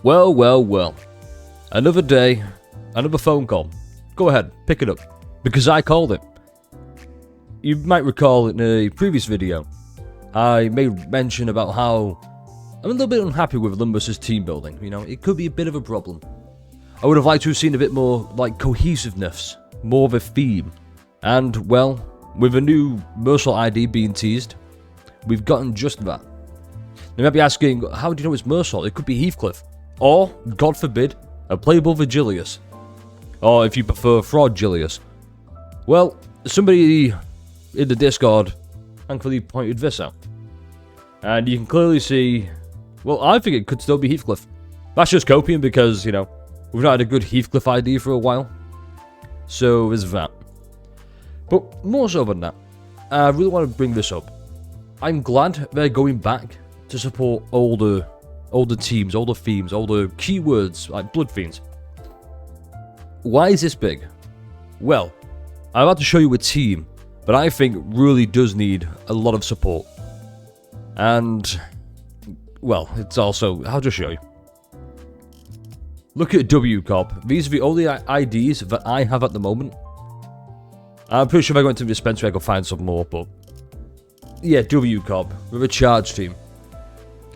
Well, well, well. Another day, another phone call. Go ahead, pick it up. Because I called it. You might recall in a previous video, I made mention about how I'm a little bit unhappy with Lumbus's team building. You know, it could be a bit of a problem. I would have liked to have seen a bit more, like, cohesiveness. More of a theme. And, well, with a new Meursault ID being teased, we've gotten just that. You might be asking, how do you know it's Meursault? It could be Heathcliff. Or, God forbid, a playable Virgilius. Or, if you prefer, Fraud Gilius. Well, somebody in the Discord thankfully pointed this out. And you can clearly see, well, I think it could still be Heathcliff. That's just copying because, you know, we've not had a good Heathcliff ID for a while. So, there's that. But more so than that, I really want to bring this up. I'm glad they're going back to support older teams, older themes, older keywords like Blood Fiends. Why is this big? Well, I'm about to show you a team that I think really does need a lot of support. And, well, it's also, I'll just show you. Look at WCOP. These are the only IDs that I have at the moment. I'm pretty sure if I go into the dispensary I could find some more, but yeah, WCOP with a charge team.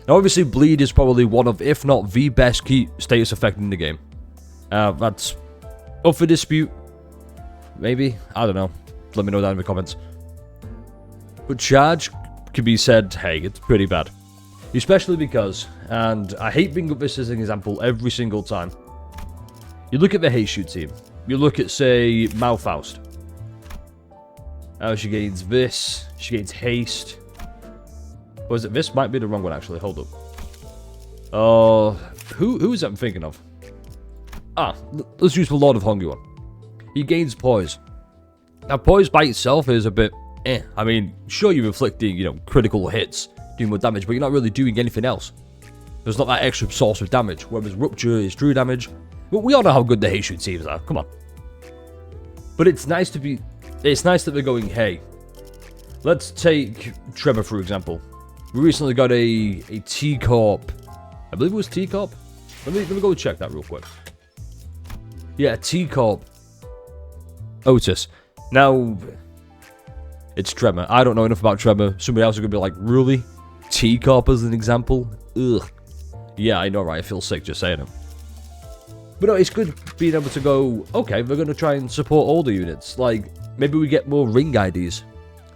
Now obviously Bleed is probably one of, if not the best key status effect in the game. That's up for dispute. Maybe, I don't know. Let me know down in the comments. But charge can be said, hey, it's pretty bad. Especially because, and I hate bringing up this as an example every single time. You look at the Hate Shoot team. You look at, say, Malfaust. She gains this. She gains haste. Or is it this? Might be the wrong one, actually. Hold up. Who is that I'm thinking of? Let's use the Lord of Hunger one. He gains poise. Now, poise by itself is a bit I mean, sure, you're inflicting, you know, critical hits, doing more damage, but you're not really doing anything else. There's not that extra source of damage, whereas Rupture is true damage. But we all know how good the Hate Shoot teams are. Come on. But it's nice that they're going, hey, let's take Tremor, for example. We recently got a T-Corp. I believe it was T-Corp. Let me go check that real quick. Yeah, T-Corp Otis. Now, it's Tremor. I don't know enough about Tremor. Somebody else is going to be like, really? T-Corp as an example? Ugh. Yeah, I know, right? I feel sick just saying it. But no, it's good being able to go, okay, we're going to try and support older units. Like, maybe we get more ring IDs.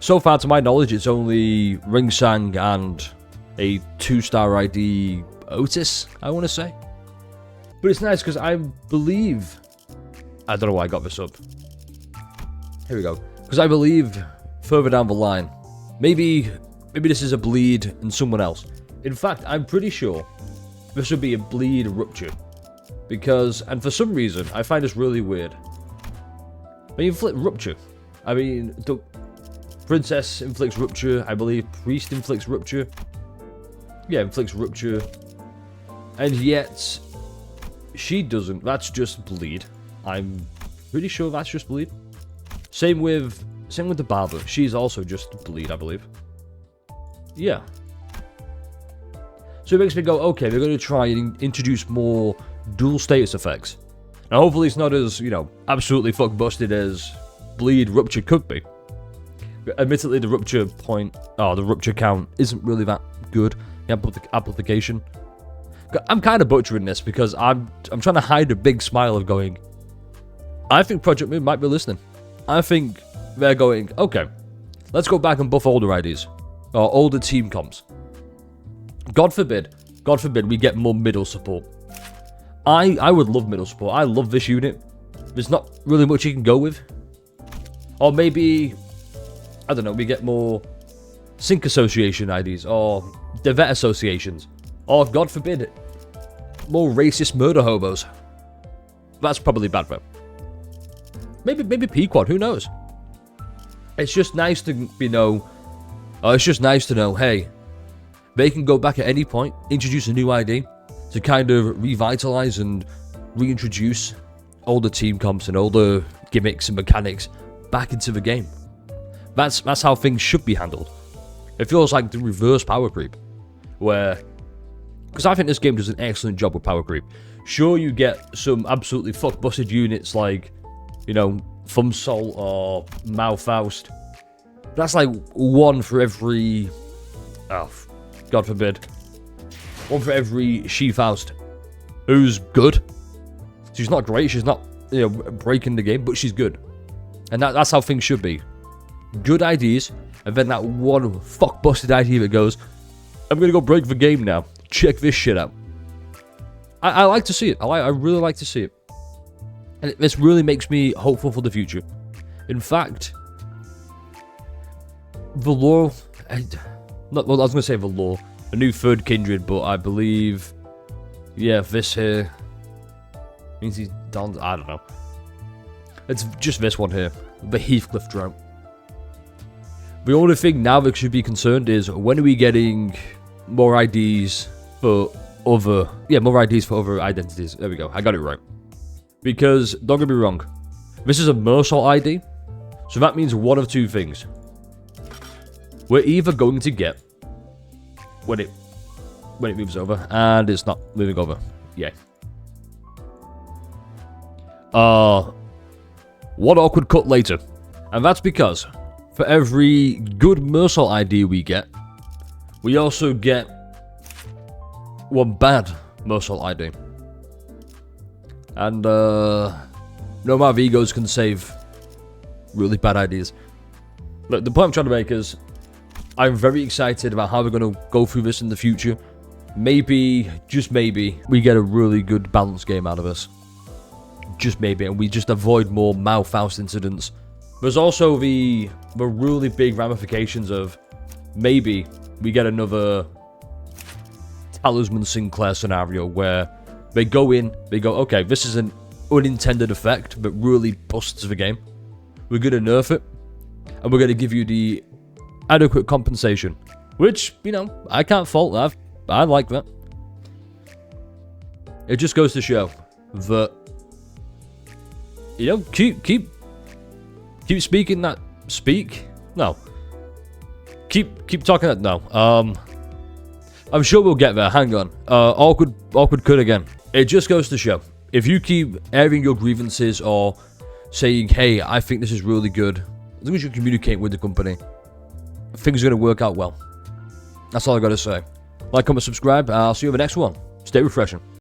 So far, to my knowledge, it's only Ring Sang and a 2-star ID Otis, I want to say. But it's nice because I believe... I don't know why I got this up. Here we go. Because I believe further down the line, maybe this is a Bleed and someone else. In fact, I'm pretty sure this would be a Bleed Rupture. Because, and for some reason, I find this really weird. They inflict Rupture. I mean, Princess inflicts Rupture. I believe Priest inflicts Rupture. Yeah, inflicts Rupture. And yet, she doesn't. That's just Bleed. I'm pretty sure that's just Bleed. Same with the Barber. She's also just Bleed, I believe. Yeah. So it makes me go, okay, we're going to try and introduce more dual status effects. Now, hopefully it's not as, you know, absolutely fuck busted as Bleed Rupture could be. Admittedly, the Rupture the Rupture count isn't really that good. The amplification. I'm kind of butchering this because I'm trying to hide a big smile of going, I think Project Moon might be listening. I think they're going, okay, let's go back and buff older IDs. Or older team comps. God forbid we get more middle support. I would love middle support. I love this unit. There's not really much you can go with. Or maybe, I don't know, we get more Sync Association IDs, or the Vet Associations, or, God forbid, more racist murder hobos. That's probably bad for him. Maybe P-Quad, who knows? It's just nice to, it's just nice to know, hey, they can go back at any point, introduce a new ID, to kind of revitalize and reintroduce older team comps and older gimmicks and mechanics back into the game. That's how things should be handled. It feels like the reverse power creep, where Because I think this game does an excellent job with power creep. Sure, you get some absolutely fuck-busted units like, you know, Meursault or Meursault. That's like one for every... Oh, God forbid. One for every She-Faust. Who's good. She's not great, she's not, you know, breaking the game, but she's good. And that's how things should be. Good ideas, and then that one fuck-busted idea that goes, I'm gonna go break the game now. Check this shit out. I like to see it. I really like to see it. And this really makes me hopeful for the future. In fact, Valor... Well, I was going to say Valor. A new third kindred, but I believe... Yeah, this here... means he's done... I don't know. It's just this one here. The Heathcliff drone. The only thing now that should be concerned is, when are we getting more IDs for other... Yeah, more IDs for other identities. There we go. I got it right. Because, don't get me wrong, this is a Meursault ID, so that means one of two things. We're either going to get, when it moves over, and it's not moving over, yay. One awkward cut later, and that's because, for every good Meursault ID we get, we also get one bad Meursault ID. And, no amount of egos can save really bad ideas. Look, the point I'm trying to make is, I'm very excited about how we're going to go through this in the future. Maybe, just maybe, we get a really good balanced game out of this. Just maybe, and we just avoid more Meursault incidents. There's also the really big ramifications of, maybe, we get another Talisman Sinclair scenario where they go in, they go, okay, this is an unintended effect that really busts the game. We're going to nerf it, and we're going to give you the adequate compensation. Which, you know, I can't fault that. I like that. It just goes to show that, you know, keep speaking that speak. No. Keep talking that. No. I'm sure we'll get there. Hang on. Awkward cut again. It just goes to show, if you keep airing your grievances or saying, hey, I think this is really good, as long as you communicate with the company, things are going to work out well. That's all I got to say. Like, comment, subscribe, and I'll see you in the next one. Stay refreshing.